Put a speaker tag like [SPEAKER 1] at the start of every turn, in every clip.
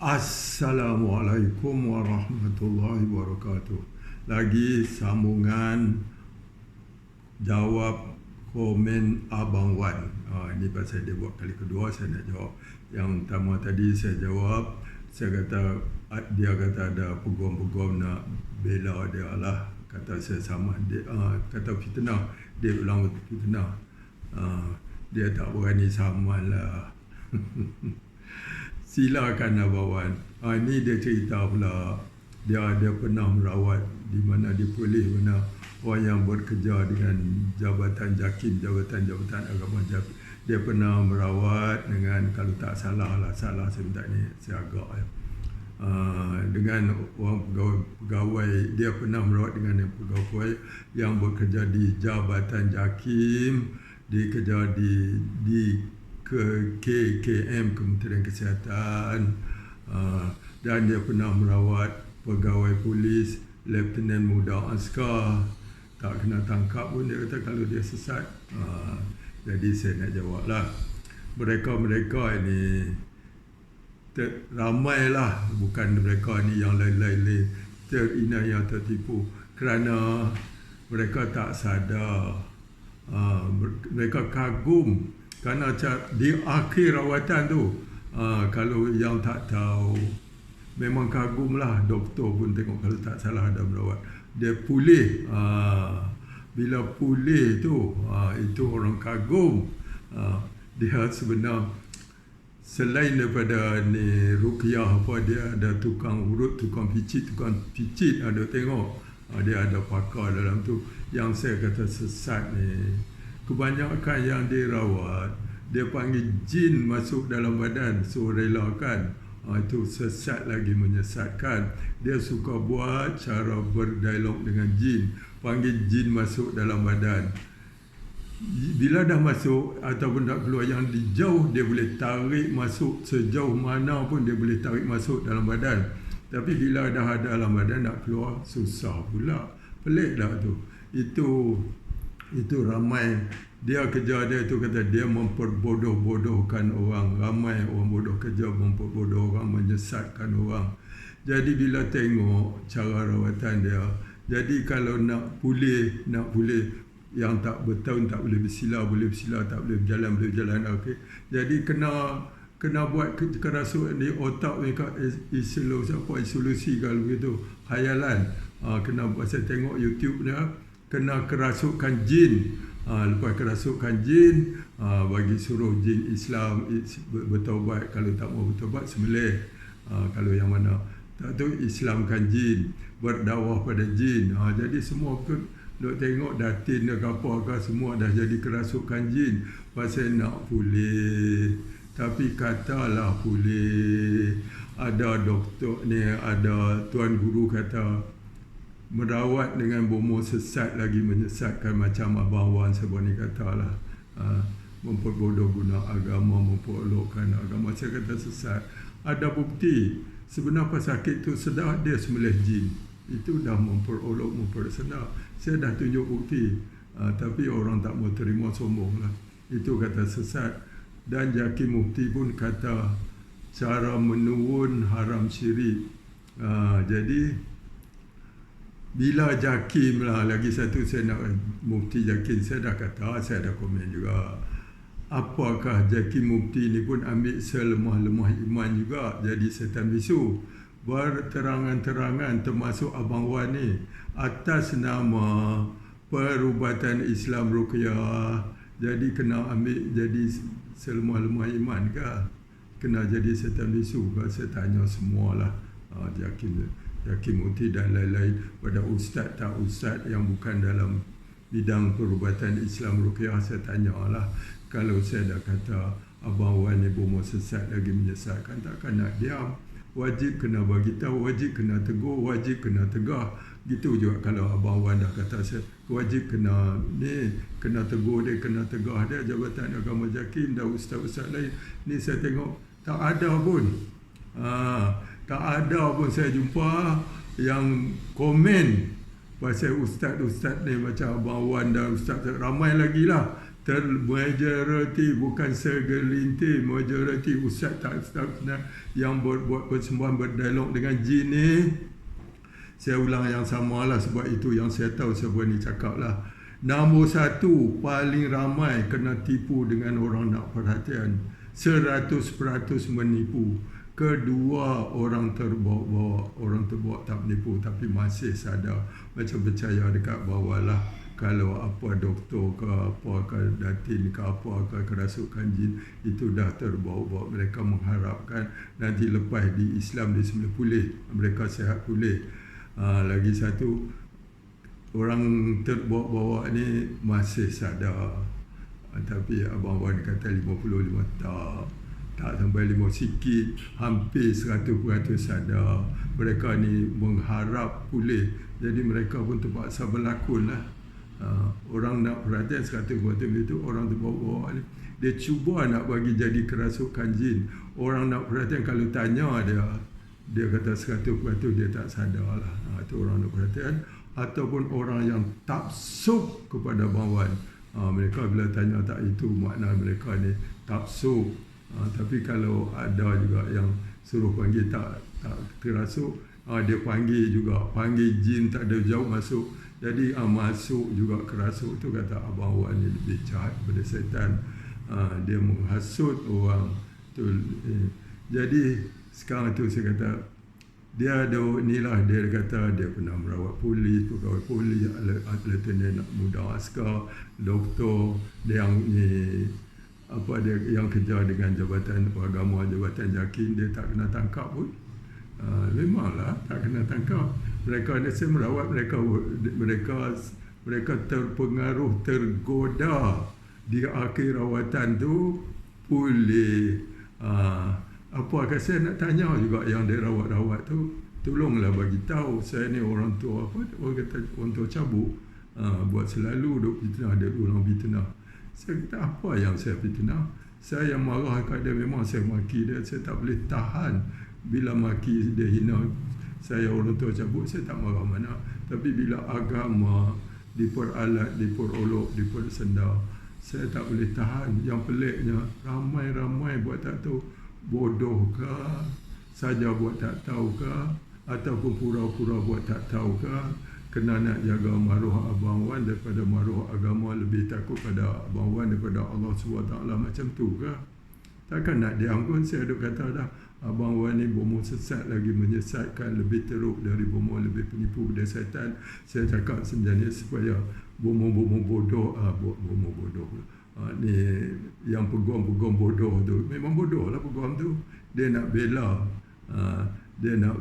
[SPEAKER 1] Assalamualaikum warahmatullahi wabarakatuh. Lagi sambungan jawab komen Abang Wan. Ini pasal dia buat kali kedua saya nak jawab. Yang pertama tadi saya jawab, saya kata dia kata ada peguam-peguam nak bela dia lah. Kata saya sama dia, kata fitnah, dia ulang fitnah. Dia tak berani saman lah. Silakan Abang Wan. Ini dia cerita pula. Dia pernah merawat di mana di polis, mana orang yang bekerja dengan Jabatan JAKIM, Jabatan Agama JAKIM. Dia pernah merawat dengan, kalau tak salah lah, salah saya minta ni, saya agak dengan orang pegawai. Dia pernah merawat dengan pegawai yang bekerja di Jabatan JAKIM, dia kerja di KKM, Kementerian Kesihatan, dan dia pernah merawat pegawai polis, Lieutenant Muda Askar, tak kena tangkap pun. Dia kata kalau dia sesat. Jadi saya nak jawab lah, mereka ini ramailah, bukan mereka ni yang lain-lain yang tertipu, kerana mereka tak sadar, mereka kagum. Kerana di akhir rawatan tu, kalau yang tak tahu, memang kagumlah. Doktor pun tengok, kalau tak salah ada merawat. Dia pulih. Bila pulih tu, itu orang kagum. Dia sebenar, selain daripada ni ruqyah apa, dia ada tukang urut, tukang picit, ada tengok. Dia ada pakar dalam tu. Yang saya kata sesat ni, kebanyakan yang dirawat, dia panggil jin masuk dalam badan, so relakan. Itu sesat lagi, menyesatkan. Dia suka buat cara berdialog dengan jin, panggil jin masuk dalam badan. Bila dah masuk ataupun nak keluar yang jauh, dia boleh tarik masuk sejauh mana pun, dia boleh tarik masuk dalam badan. Tapi bila dah ada dalam badan, nak keluar susah pula. Pelik tak tu? Itu ramai. Dia kerja dia tu, kata dia memperbodoh-bodohkan orang. Ramai orang bodoh kerja memperbodoh orang, menyesatkan orang. Jadi bila tengok cara rawatan dia, jadi kalau nak pulih yang tak bertahun, tak boleh bersila, boleh bersila, tak boleh berjalan, okey. Jadi kena buat kerasukan di otak mereka, isolasi kalau begitu, khayalan. Kena buat, saya tengok YouTube dia, kena kerasukan jin. Lepas kerasukan jin, bagi suruh jin Islam bertaubat. Kalau tak mau bertaubat, sembelih. Kalau yang mana tak tu, Islamkan jin, berdakwah pada jin. Jadi semua duk tengok datin ke apa ke, semua dah jadi kerasukan jin. Pasal nak pulih, tapi katalah pulih. Ada doktor ni, ada tuan guru kata, merawat dengan bomoh sesat lagi menyesatkan, macam Abang Wan sebab ni katalah, memperbodoh guna agama, memperolokkan agama. Saya kata sesat. Ada bukti. Sebenarnya pesakit tu sedar, dia sembelih jin. Itu dah memperolok, mempersedar. Saya dah tunjuk bukti. Tapi orang tak mau terima, sombong lah. Itu kata sesat. Dan Jaki Mufti pun kata cara menurun haram syirik. Jadi bila JAKIM lah, lagi satu saya nak, Mufti JAKIM, saya dah kata, saya dah komen juga. Apakah JAKIM Mufti ni pun ambil selemah-lemah iman juga, jadi setan bisu. Berterangan-terangan, termasuk Abang Wan ni, atas nama perubatan Islam Ruqyah, jadi kena ambil jadi selemah-lemah iman ke? Kena jadi setan bisu ke? Saya tanya semualah, JAKIM Mufti dan lain-lain, pada ustaz tak ustaz yang bukan dalam bidang perubatan Islam Ruqyah, saya tanyalah. Kalau saya dah kata Abang Wan ni bomoh sesat lagi menyesatkan, takkan nak diam. Wajib kena bagi tahu, wajib kena tegur, wajib kena tegah. Gitu juga kalau Abang Wan dah kata saya, wajib kena tegur dia, kena tegah dia. Jabatan Agama JAKIM dan ustaz-ustaz lain ni saya tengok tak ada pun. Tak ada pun saya jumpa yang komen pasal ustaz-ustaz ni macam Abang Wan dan ustaz, ramai lagi lah. majoriti, bukan segelintir, majoriti ustaz tak yang buat persembahan berdialog dengan jin ni. Saya ulang yang sama lah, sebab itu yang saya tahu sebab ni cakap lah. Nombor satu, paling ramai kena tipu dengan orang nak perhatian. 100% menipu. Kedua, orang terbawa-bawa. Orang terbawa tak menipu tapi masih sadar. Macam percaya dekat bawah lah. Kalau apa doktor ke apa ke datin ke apa ke kerasukan jin, itu dah terbawa-bawa. Mereka mengharapkan nanti lepas di Islam dia semula pulih, mereka sihat pulih. Lagi satu, orang terbawa-bawa ni masih sadar. Tapi Abang Wan kata 55 tak sampai 5 sikit, hampir 100% sadar. Mereka ni mengharap pulih, jadi mereka pun terpaksa berlakon lah. Orang nak perhatian 100% itu, orang terbawa-bawa ni dia cuba nak bagi jadi kerasukan jin. Orang nak perhatian, kalau tanya dia kata 100% dia tak sadar lah. Itu orang nak perhatian. Ataupun orang yang taksub kepada Abang Wan. Mereka bila tanya tak, itu makna mereka ni taksub. Tapi kalau ada juga yang suruh panggil tak terasuk, dia panggil juga, panggil jin tak ada jauh masuk. Jadi masuk juga kerasuk tu, kata Abang Wan ni lebih jahat daripada setan. Dia menghasut orang tu. Jadi sekarang tu saya kata, dia ada inilah, dia kata dia pernah merawat polis, pegawai polis, lieutenant muda askar, doktor, dia yang ni dia yang kerja dengan jabatan agama, jabatan JAKIM, dia tak kena tangkap pun. Memanglah tak kena tangkap. Mereka ni saya merawat mereka terpengaruh, tergoda di akhir rawatan tu pulih. Apa saya nak tanya juga yang dia rawat tu, tolonglah bagi tahu. Saya ni orang tua orang kata orang tua cabuk, buat selalu duk fitnah, dia orang fitnah. Saya kata apa yang saya fitnah? Saya yang marah kat dia, memang saya maki dia, saya tak boleh tahan bila maki dia hina saya orang tua cabuk, saya tak marah mana. Tapi bila agama diperalat, diperolok, dipersenda, saya tak boleh tahan. Yang peliknya, ramai-ramai buat tak tahu, bodoh ke, saja buat tak tahu ke, ataupun pura-pura buat tak tahu ke, kena nak jaga maruah Abang Wan daripada maruah agama, lebih takut pada Abang Wan daripada Allah SWT, macam tu ke? Takkan nak diam pun. Saya duk kata dah, Abang Wan ni bomoh sesat lagi menyesatkan, lebih teruk dari bomoh, lebih penipu dari setan. Saya cakap sebenarnya supaya bomoh-bomoh bodoh, bomoh bodoh, ni yang peguam-peguam bodoh tu, memang bodoh lah peguam tu. Dia nak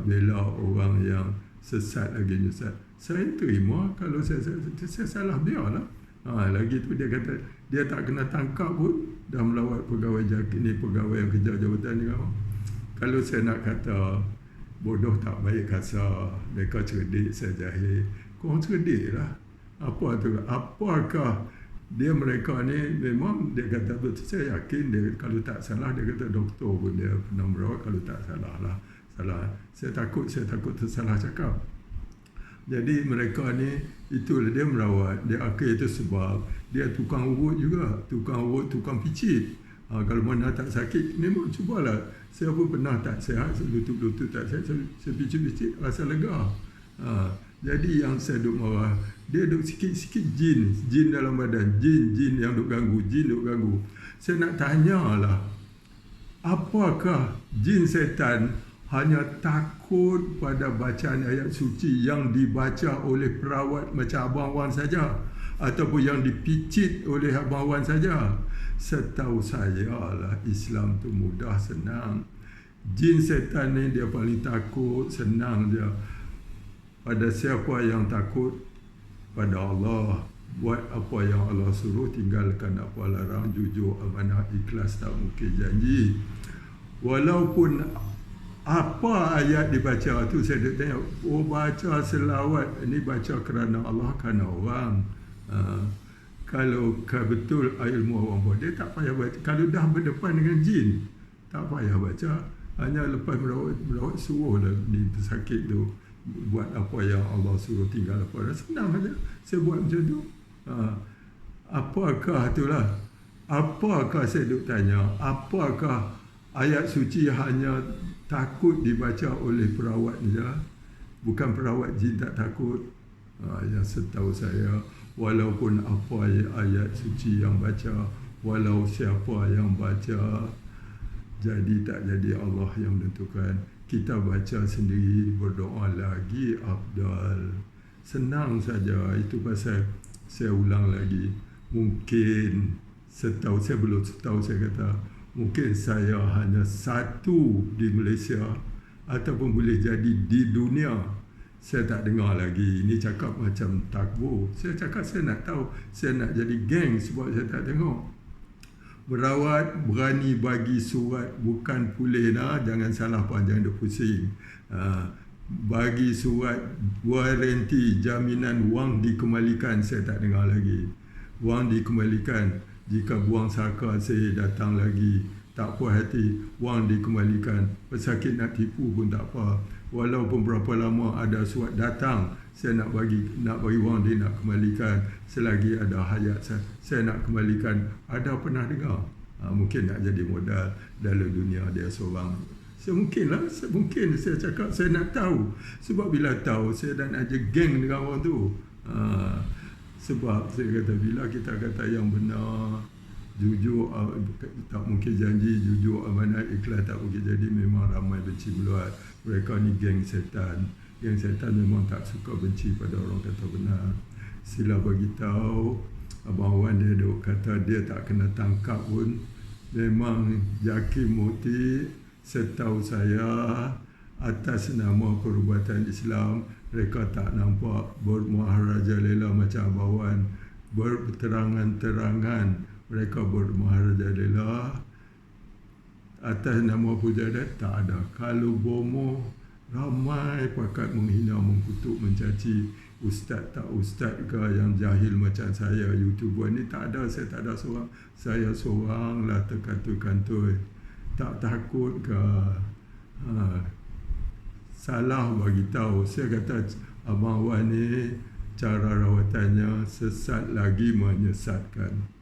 [SPEAKER 1] bela orang yang sesat lagi nyesat. Saya terima, kalau saya salah, biarlah. Lagi tu dia kata dia tak kena tangkap pun, dah melawat pegawai JAKIM ni, pegawai yang kerja jabatan ni. Kalau saya nak kata bodoh tak baik kasar, mereka cerdik, saya jahil. Korang cerdik lah. Apa tu? Apakah dia mereka ni memang dia kata betul, saya yakin dia kalau tak salah, dia kata doktor pun dia pernah merawat, kalau tak salah lah. Salah. Saya takut tersalah cakap. Jadi mereka ni, itulah dia merawat. Dia akhir itu sebab dia tukang urut juga, tukang picit. Kalau mana tak sakit, memang cubalah. Saya pun pernah tak sihat, lutut tak sihat, saya picit-picit rasa lega. Jadi yang saya duk marah, dia duk sikit-sikit jin dalam badan, jin yang duk ganggu. Saya nak tanyalah, apakah jin setan hanya takut pada bacaan ayat suci yang dibaca oleh perawat macam Abang Wan saja, ataupun yang dipicit oleh Abang Wan saja? Setahu saya lah, Islam tu mudah, senang. Jin setan ni dia paling takut, senang dia. Pada siapa yang takut pada Allah, buat apa yang Allah suruh, tinggalkan apa larang, jujur, amanah, ikhlas, tak mungkin janji. Walaupun apa ayat dibaca tu, saya tanya, baca selawat, ini baca kerana Allah, kerana orang. Kalau betul ilmu orang buat, dia tak payah baca. Kalau dah berdepan dengan jin, tak payah baca. Hanya lepas merawat suruhlah ni pesakit tu buat apa yang Allah suruh, tinggal apa. Senang saja saya buat macam tu. Apakah itulah? Apakah saya duk tanya? Apakah ayat suci hanya takut dibaca oleh perawat saja? Bukan perawat jin tak takut. Yang setahu saya, walaupun apa ayat suci yang baca, walau siapa yang baca, jadi tak jadi Allah yang menentukan. Kita baca sendiri, berdoa lagi afdal. Senang saja. Itu pasal saya ulang lagi. Mungkin setahu saya, belum setahu saya kata, mungkin saya hanya satu di Malaysia ataupun boleh jadi di dunia. Saya tak dengar lagi. Ini cakap macam takbur. Saya cakap saya nak tahu. Saya nak jadi geng sebab saya tak tengok. Merawat berani bagi surat, bukan pulih dah. Jangan salah faham, jangan duk pusing. Bagi surat waranti, jaminan wang dikembalikan. Saya tak dengar lagi. Wang dikembalikan. Jika buang saka saya datang lagi, tak puas hati, wang dikembalikan. Pesakit nak tipu pun tak apa. Walaupun berapa lama ada surat datang, saya nak bagi wang, dia nak kembalikan. Selagi ada hayat saya nak kembalikan. Ada pernah dengar? Mungkin nak jadi modal dalam dunia dia seorang. Mungkin saya cakap saya nak tahu. Sebab bila tahu, saya dah nak je geng dengan orang tu. Sebab saya kata, bila kita kata yang benar, jujur, tak mungkin janji, jujur, amanat, ikhlas tak mungkin jadi, memang ramai benci meluat. Mereka ni geng setan. Geng setan memang tak suka benci pada orang kata benar. Sila bagi tahu, Abang Wan dia duk kata dia tak kena tangkap pun. Memang Jaki Muti, setahu saya, atas nama perubatan Islam, mereka tak nampak bermaharajalela macam Abang Wan. Berterangan-terangan mereka bermaharajalela. Atas nama Pujadat tak ada. Kalau bomoh, ramai pakat menghina, mengkutuk, mencaci ustaz tak ustaz ke, yang jahil macam saya, YouTuber ni tak ada. Saya tak ada seorang. Saya seorang lah terkantoi-kantoi. Tak takut ke. Salah bagi tahu. Saya kata Abang Wan ni cara rawatannya sesat lagi menyesatkan.